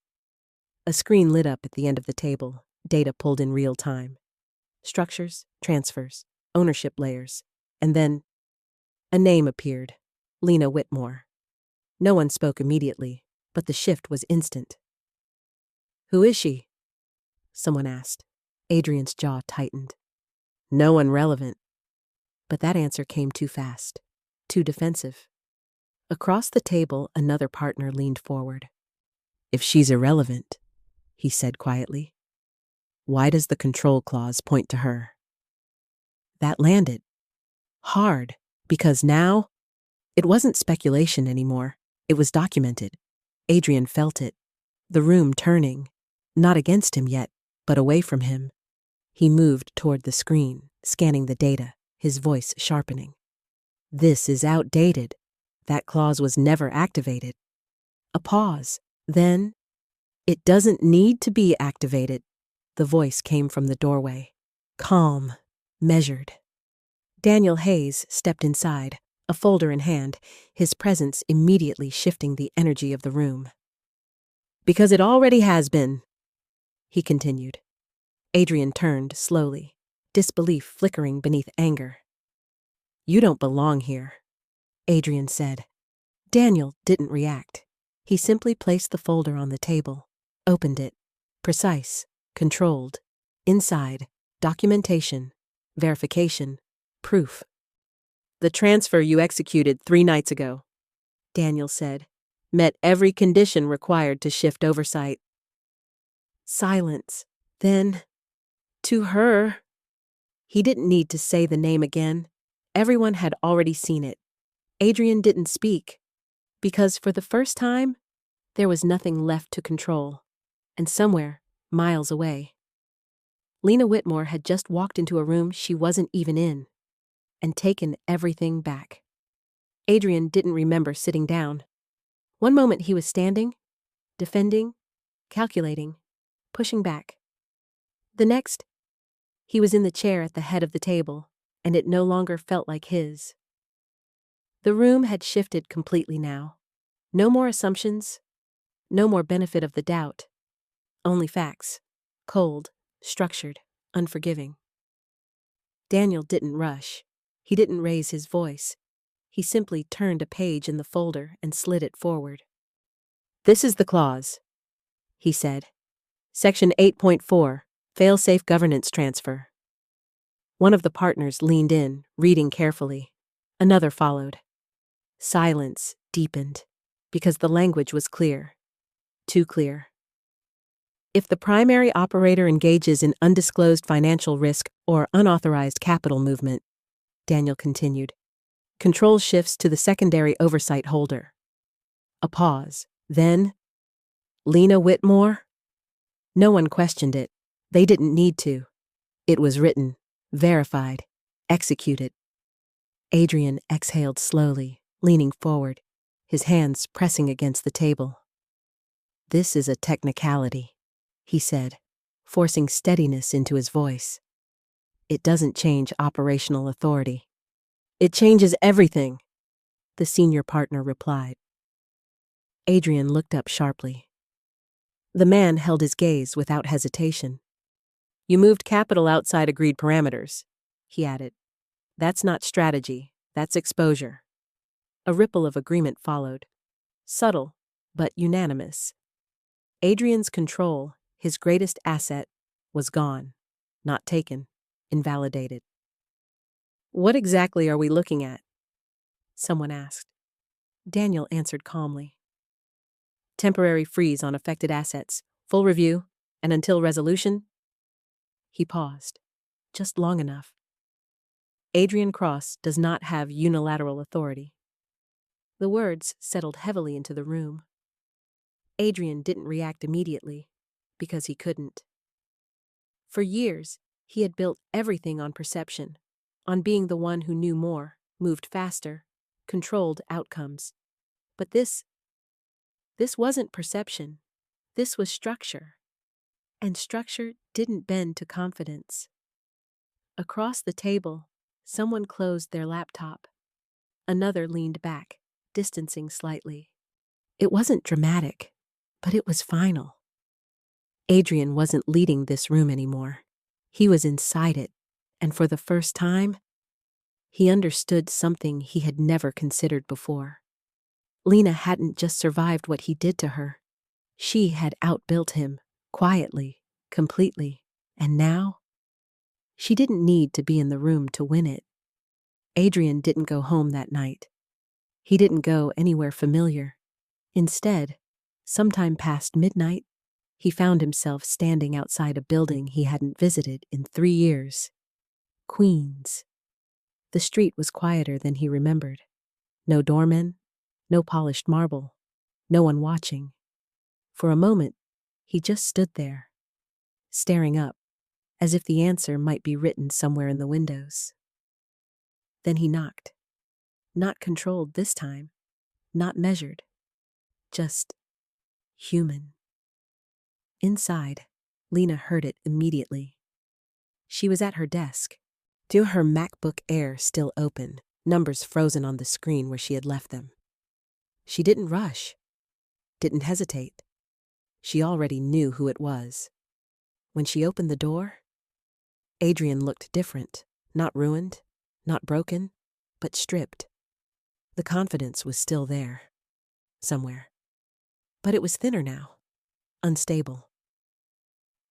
A screen lit up at the end of the table, data pulled in real time. Structures, transfers, ownership layers. And then a name appeared. Lena Whitmore. No one spoke immediately, but the shift was instant. Who is she? Someone asked. Adrian's jaw tightened. No one relevant. But that answer came too fast, too defensive. Across the table, another partner leaned forward. If she's irrelevant, he said quietly, why does the control clause point to her? That landed. Hard, because now, it wasn't speculation anymore. It was documented. Adrian felt it. The room turning, not against him yet, but away from him. He moved toward the screen, scanning the data, his voice sharpening. This is outdated. That clause was never activated. A pause. Then, it doesn't need to be activated. The voice came from the doorway. Calm, measured. Daniel Hayes stepped inside, a folder in hand, his presence immediately shifting the energy of the room. Because it already has been, he continued. Adrian turned slowly, disbelief flickering beneath anger. You don't belong here, Adrian said. Daniel didn't react. He simply placed the folder on the table, opened it. Precise, controlled. Inside, documentation, verification, proof. The transfer you executed 3 nights ago, Daniel said, met every condition required to shift oversight. Silence. Then, to her. He didn't need to say the name again. Everyone had already seen it. Adrian didn't speak, because for the first time, there was nothing left to control. And somewhere, miles away, Lena Whitmore had just walked into a room she wasn't even in, and taken everything back. Adrian didn't remember sitting down. One moment he was standing, defending, calculating, pushing back. The next, he was in the chair at the head of the table, and it no longer felt like his. The room had shifted completely now. No more assumptions, no more benefit of the doubt. Only facts, cold, structured, unforgiving. Daniel didn't rush. He didn't raise his voice. He simply turned a page in the folder and slid it forward. This is the clause, he said. Section 8.4, fail-safe governance transfer. One of the partners leaned in, reading carefully. Another followed. Silence deepened, because the language was clear. Too clear. If the primary operator engages in undisclosed financial risk or unauthorized capital movement, Daniel continued, control shifts to the secondary oversight holder. A pause. Then, Lena Whitmore? No one questioned it. They didn't need to. It was written, verified, executed. Adrian exhaled slowly, leaning forward, his hands pressing against the table. This is a technicality, he said, forcing steadiness into his voice. It doesn't change operational authority. It changes everything, the senior partner replied. Adrian looked up sharply. The man held his gaze without hesitation. You moved capital outside agreed parameters, he added. That's not strategy, that's exposure. A ripple of agreement followed. Subtle, but unanimous. Adrian's control, his greatest asset, was gone, not taken, invalidated. What exactly are we looking at? Someone asked. Daniel answered calmly. Temporary freeze on affected assets, full review, and until resolution. He paused, just long enough. Adrian Cross does not have unilateral authority. The words settled heavily into the room. Adrian didn't react immediately, because he couldn't. For years, He had built everything on perception, on being the one who knew more, moved faster, controlled outcomes. But this wasn't perception. This was structure. And structure didn't bend to confidence. Across the table, someone closed their laptop. Another leaned back, distancing slightly. It wasn't dramatic, but it was final. Adrian wasn't leading this room anymore. He was inside it, and for the first time, he understood something he had never considered before. Lena hadn't just survived what he did to her. She had outbuilt him, quietly, completely, and now, she didn't need to be in the room to win it. Adrian didn't go home that night. He didn't go anywhere familiar. Instead, sometime past midnight, he found himself standing outside a building he hadn't visited in 3 years. Queens. The street was quieter than he remembered. No doormen, no polished marble, no one watching. For a moment, he just stood there, staring up, as if the answer might be written somewhere in the windows. Then he knocked. Not controlled this time, not measured, just human. Inside, Lena heard it immediately. She was at her desk, her MacBook Air still open, numbers frozen on the screen where she had left them. She didn't rush, didn't hesitate. She already knew who it was. When she opened the door, Adrian looked different, not ruined, not broken, but stripped. The confidence was still there, somewhere. But it was thinner now, unstable.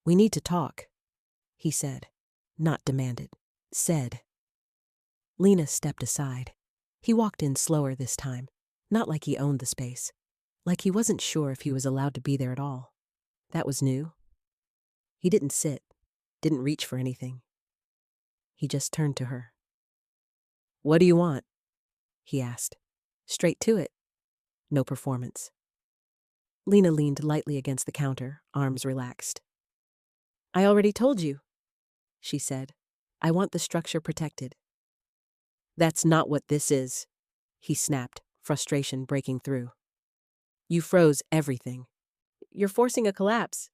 "We need to talk," he said, not demanded, said. Lena stepped aside. He walked in slower this time, not like he owned the space, like he wasn't sure if he was allowed to be there at all. That was new. He didn't sit, didn't reach for anything. He just turned to her. "What do you want?" he asked. Straight to it. No performance. Lena leaned lightly against the counter, arms relaxed. "I already told you," she said. "I want the structure protected." "That's not what this is," he snapped, frustration breaking through. "You froze everything. You're forcing a collapse."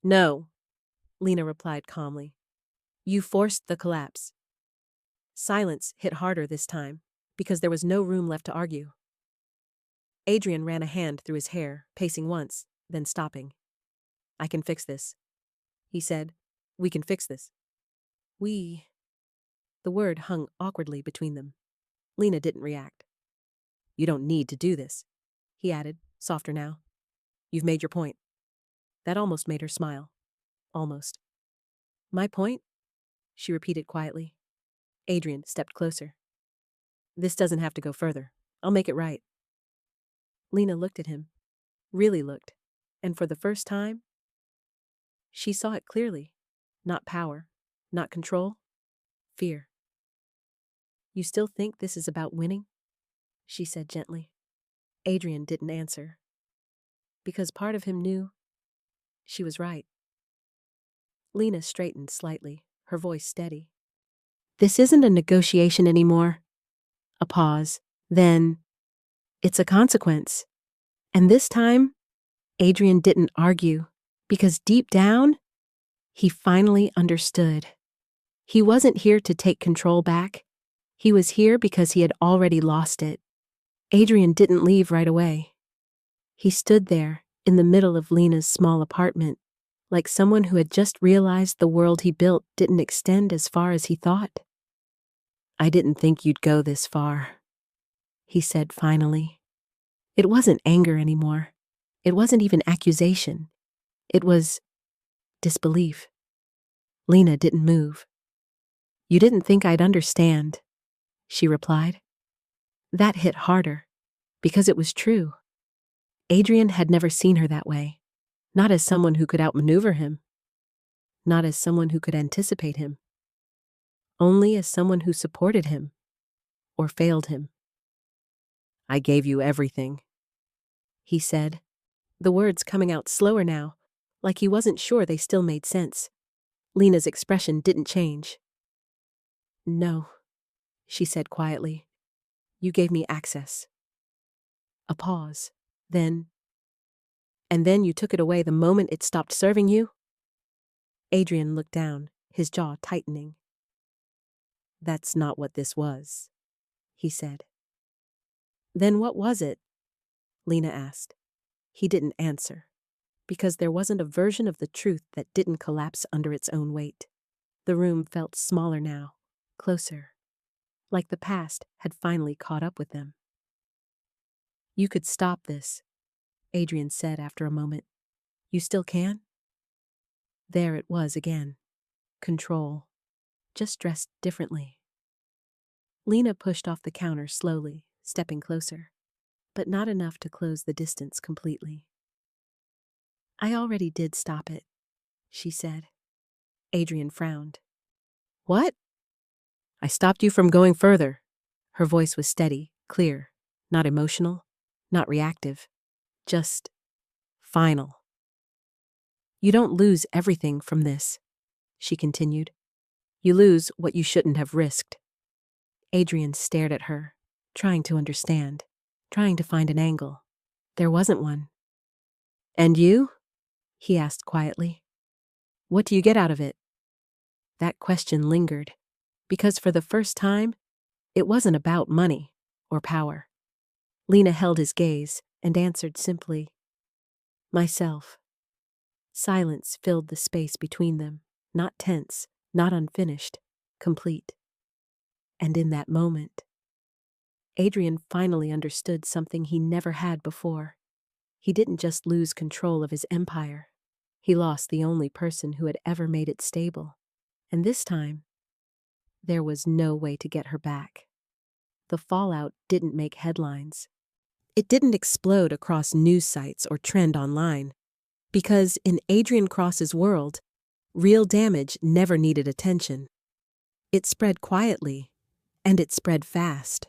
"No," Lena replied calmly. "You forced the collapse." Silence hit harder this time, because there was no room left to argue. Adrian ran a hand through his hair, pacing once, then stopping. "I can fix this," he said. "We can fix this." "We..." The word hung awkwardly between them. Lena didn't react. "You don't need to do this," he added, softer now. "You've made your point." That almost made her smile. Almost. "My point?" she repeated quietly. Adrian stepped closer. "This doesn't have to go further. I'll make it right." Lena looked at him, really looked, and for the first time, she saw it clearly. Not power, not control, fear. "You still think this is about winning?" she said gently. Adrian didn't answer, because part of him knew she was right. Lena straightened slightly, her voice steady. "This isn't a negotiation anymore." A pause. Then, "It's a consequence." And this time, Adrian didn't argue, because deep down, he finally understood. He wasn't here to take control back. He was here because he had already lost it. Adrian didn't leave right away. He stood there, in the middle of Lena's small apartment, like someone who had just realized the world he built didn't extend as far as he thought. "I didn't think you'd go this far," he said finally. It wasn't anger anymore. It wasn't even accusation. It was disbelief. Lena didn't move. "You didn't think I'd understand," she replied. That hit harder, because it was true. Adrian had never seen her that way, not as someone who could outmaneuver him, not as someone who could anticipate him, only as someone who supported him, or failed him. "I gave you everything," he said, the words coming out slower now, like he wasn't sure they still made sense. Lena's expression didn't change. "No," she said quietly. "You gave me access." A pause. And then you took it away the moment it stopped serving you?" Adrian looked down, his jaw tightening. "That's not what this was," he said. "Then what was it?" Lena asked. He didn't answer, because there wasn't a version of the truth that didn't collapse under its own weight. The room felt smaller now, closer, like the past had finally caught up with them. "You could stop this," Adrian said after a moment. "You still can?" There it was again. Control. Just dressed differently. Lena pushed off the counter slowly, stepping closer, but not enough to close the distance completely. "I already did stop it," she said. Adrian frowned. "What?" "I stopped you from going further." Her voice was steady, clear, not emotional, not reactive, just final. "You don't lose everything from this," she continued. "You lose what you shouldn't have risked." Adrian stared at her, trying to understand, trying to find an angle. There wasn't one. "And you?" he asked quietly. "What do you get out of it?" That question lingered, because for the first time, it wasn't about money or power. Lena held his gaze and answered simply, "Myself." Silence filled the space between them, not tense, not unfinished, complete. And in that moment, Adrian finally understood something he never had before. He didn't just lose control of his empire. He lost the only person who had ever made it stable. And this time, there was no way to get her back. The fallout didn't make headlines. It didn't explode across news sites or trend online. Because in Adrian Cross's world, real damage never needed attention. It spread quietly, and it spread fast.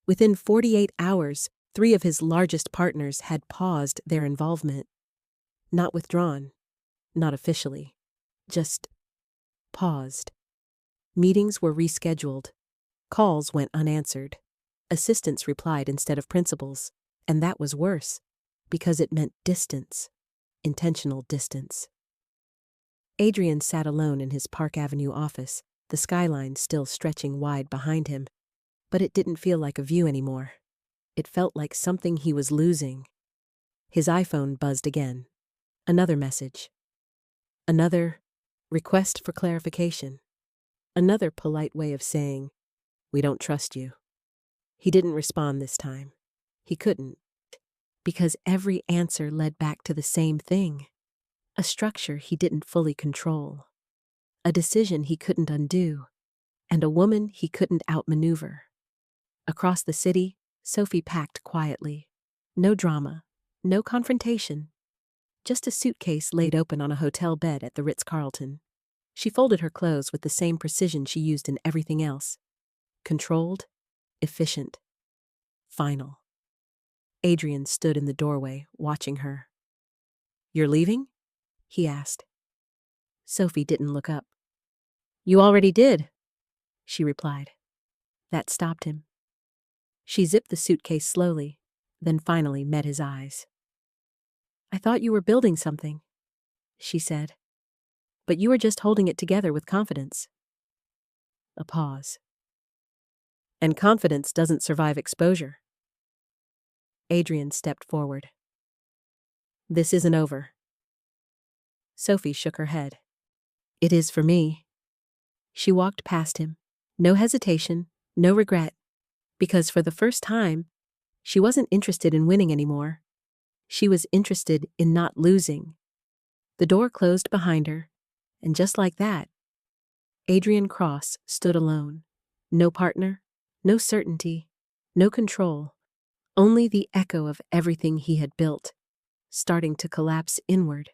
Within 48 hours, 3 of his largest partners had paused their involvement. Not withdrawn, not officially, just paused. Meetings were rescheduled. Calls went unanswered. Assistants replied instead of principals, and that was worse, because it meant distance, intentional distance. Adrian sat alone in his Park Avenue office, the skyline still stretching wide behind him, but it didn't feel like a view anymore. It felt like something he was losing. His iPhone buzzed again. Another message. Another request for clarification. Another polite way of saying, "We don't trust you." He didn't respond this time. He couldn't, because every answer led back to the same thing. A structure he didn't fully control. A decision he couldn't undo. And a woman he couldn't outmaneuver. Across the city, Sophie packed quietly. No drama, no confrontation. Just a suitcase laid open on a hotel bed at the Ritz-Carlton. She folded her clothes with the same precision she used in everything else. Controlled, efficient, final. Adrian stood in the doorway, watching her. "You're leaving?" he asked. Sophie didn't look up. "You already did," she replied. That stopped him. She zipped the suitcase slowly, then finally met his eyes. "I thought you were building something," she said. "But you were just holding it together with confidence." A pause. "And confidence doesn't survive exposure." Adrian stepped forward. "This isn't over." Sophie shook her head. "It is for me." She walked past him, no hesitation, no regret, because for the first time, she wasn't interested in winning anymore. She was interested in not losing. The door closed behind her, and just like that, Adrian Cross stood alone. No partner, no certainty, no control, only the echo of everything he had built, starting to collapse inward.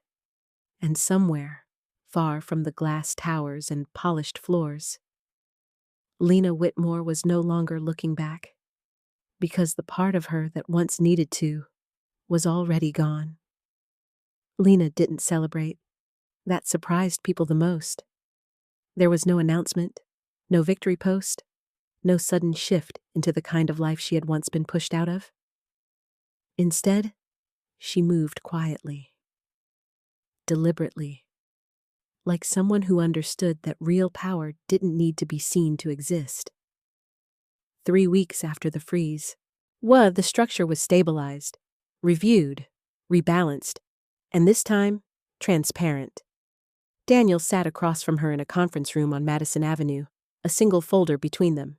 And somewhere, far from the glass towers and polished floors, Lena Whitmore was no longer looking back, because the part of her that once needed to was already gone. Lena didn't celebrate. That surprised people the most. There was no announcement, no victory post, no sudden shift into the kind of life she had once been pushed out of. Instead, she moved quietly, deliberately, like someone who understood that real power didn't need to be seen to exist. 3 weeks after the freeze, the structure was stabilized, reviewed, rebalanced, and this time, transparent. Daniel sat across from her in a conference room on Madison Avenue, a single folder between them.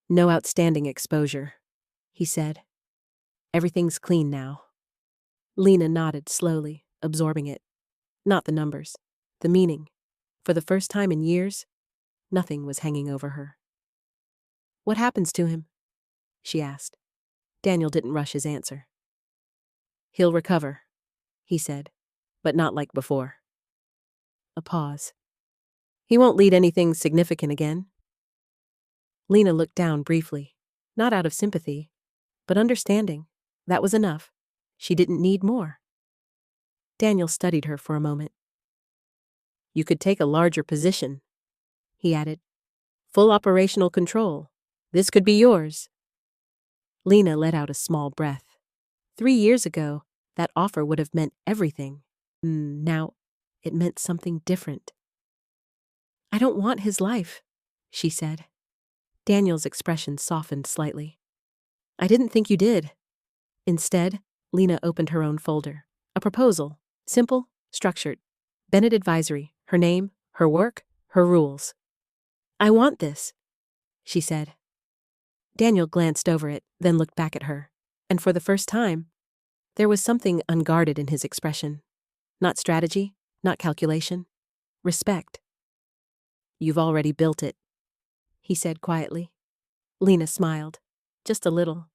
"No outstanding exposure," he said. "Everything's clean now." Lena nodded slowly, absorbing it. Not the numbers, the meaning. For the first time in years, nothing was hanging over her. "What happens to him?" she asked. Daniel didn't rush his answer. "He'll recover," he said, "but not like before." A pause. "He won't lead anything significant again." Lena looked down briefly, not out of sympathy, but understanding. That was enough. She didn't need more. Daniel studied her for a moment. "You could take a larger position," he added. "Full operational control. This could be yours." Lena let out a small breath. 3 years ago, that offer would have meant everything. Now, it meant something different. "I don't want his life," she said. Daniel's expression softened slightly. "I didn't think you did." Instead, Lena opened her own folder. A proposal. Simple, structured. Bennett Advisory. Her name, her work, her rules. "I want this," she said. Daniel glanced over it, then looked back at her. And for the first time, there was something unguarded in his expression. Not strategy, not calculation. Respect. "You've already built it," he said quietly. Lena smiled. Just a little.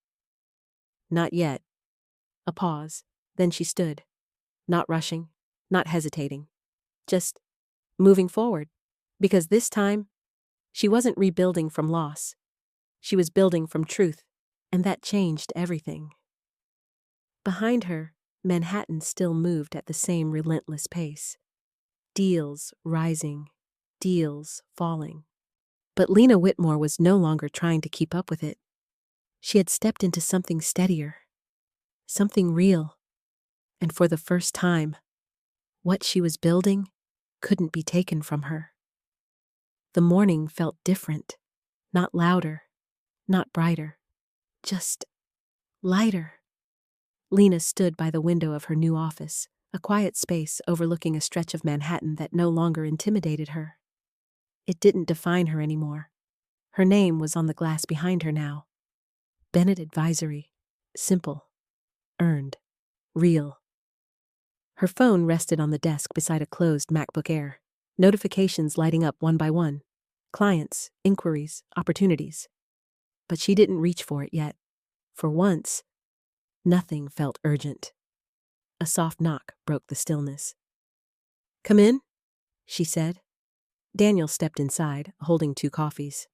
"Not yet." A pause. Then she stood. Not rushing, not hesitating. Just moving forward. Because this time, she wasn't rebuilding from loss. She was building from truth, and that changed everything. Behind her, Manhattan still moved at the same relentless pace. Deals rising, deals falling. But Lena Whitmore was no longer trying to keep up with it. She had stepped into something steadier, something real, and for the first time, what she was building couldn't be taken from her. The morning felt different, not louder, not brighter, just lighter. Lena stood by the window of her new office, a quiet space overlooking a stretch of Manhattan that no longer intimidated her. It didn't define her anymore. Her name was on the glass behind her now. Bennett Advisory. Simple. Earned. Real. Her phone rested on the desk beside a closed MacBook Air, notifications lighting up one by one. Clients, inquiries, opportunities. But she didn't reach for it yet. For once, nothing felt urgent. A soft knock broke the stillness. "Come in," she said. Daniel stepped inside, holding 2 coffees.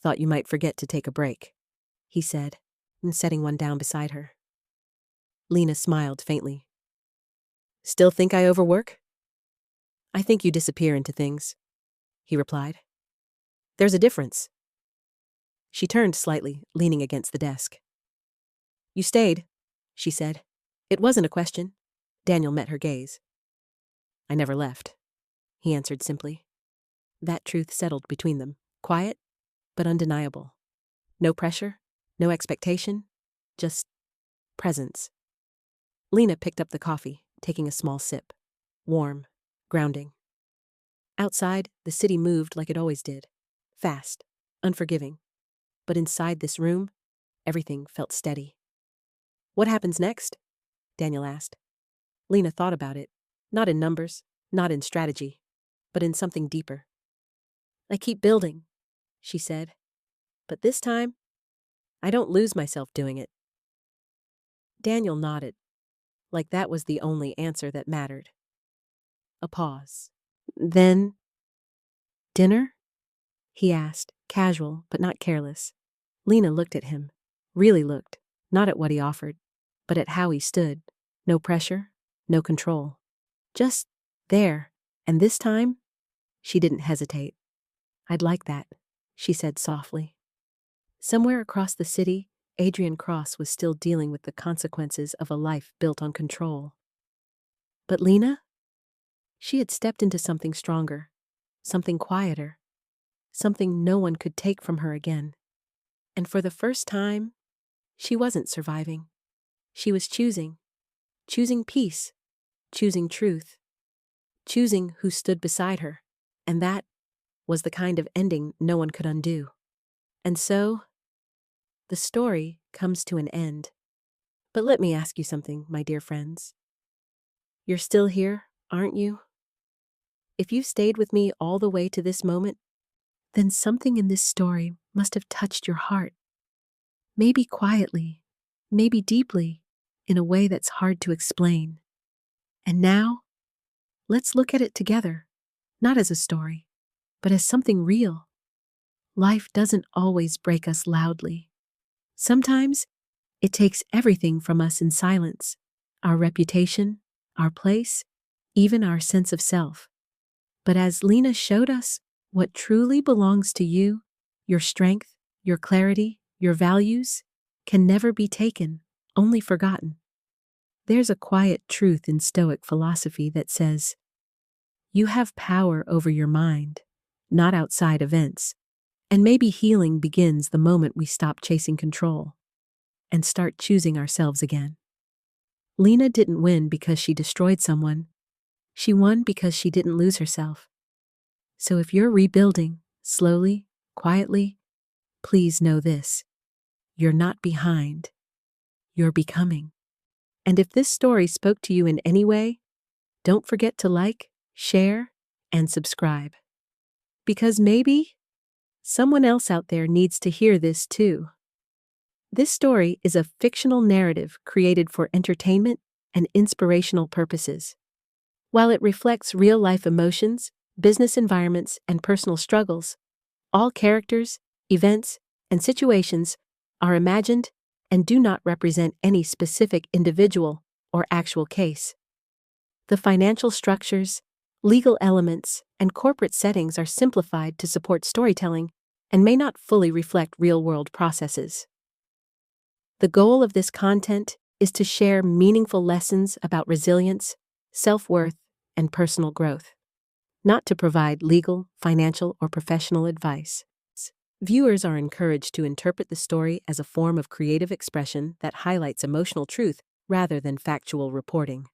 "Thought you might forget to take a break," he said, setting one down beside her. Lena smiled faintly. "Still think I overwork?" "I think you disappear into things," he replied. "There's a difference." She turned slightly, leaning against the desk. "You stayed," she said. It wasn't a question. Daniel met her gaze. "I never left," he answered simply. That truth settled between them, quiet but undeniable. No pressure, no expectation, just presence. Lena picked up the coffee, taking a small sip. Warm, grounding. Outside, the city moved like it always did. Fast, unforgiving. But inside this room, everything felt steady. "What happens next?" Daniel asked. Lena thought about it, not in numbers, not in strategy, but in something deeper. "I keep building," she said. "But this time, I don't lose myself doing it." Daniel nodded, like that was the only answer that mattered. A pause. Then, "Dinner?" he asked, casual but not careless. Lena looked at him, really looked, not at what he offered, but at how he stood. No pressure, no control. Just there. And this time, she didn't hesitate. "I'd like that," she said softly. Somewhere across the city, Adrian Cross was still dealing with the consequences of a life built on control. But Lena? She had stepped into something stronger, something quieter, something no one could take from her again. And for the first time, she wasn't surviving. She was choosing peace, choosing truth, choosing who stood beside her. And that was the kind of ending no one could undo. And so, the story comes to an end. But let me ask you something, my dear friends. You're still here, aren't you? If you've stayed with me all the way to this moment, then something in this story must have touched your heart. Maybe quietly, maybe deeply, in a way that's hard to explain. And now, let's look at it together, not as a story, but as something real. Life doesn't always break us loudly. Sometimes, it takes everything from us in silence, our reputation, our place, even our sense of self. But as Lena showed us, what truly belongs to you, your strength, your clarity, your values, can never be taken, only forgotten. There's a quiet truth in Stoic philosophy that says, you have power over your mind, not outside events. And maybe healing begins the moment we stop chasing control and start choosing ourselves again. Lena didn't win because she destroyed someone. She won because she didn't lose herself. So if you're rebuilding, slowly, quietly, please know this. You're not behind. You're becoming. And if this story spoke to you in any way, don't forget to like, share, and subscribe. Because maybe someone else out there needs to hear this too. This story is a fictional narrative created for entertainment and inspirational purposes. While it reflects real-life emotions, business environments, and personal struggles, all characters, events, and situations are imagined and do not represent any specific individual or actual case. The financial structures, legal elements, and corporate settings are simplified to support storytelling and may not fully reflect real-world processes. The goal of this content is to share meaningful lessons about resilience, self-worth, and personal growth, not to provide legal, financial, or professional advice. Viewers are encouraged to interpret the story as a form of creative expression that highlights emotional truth rather than factual reporting.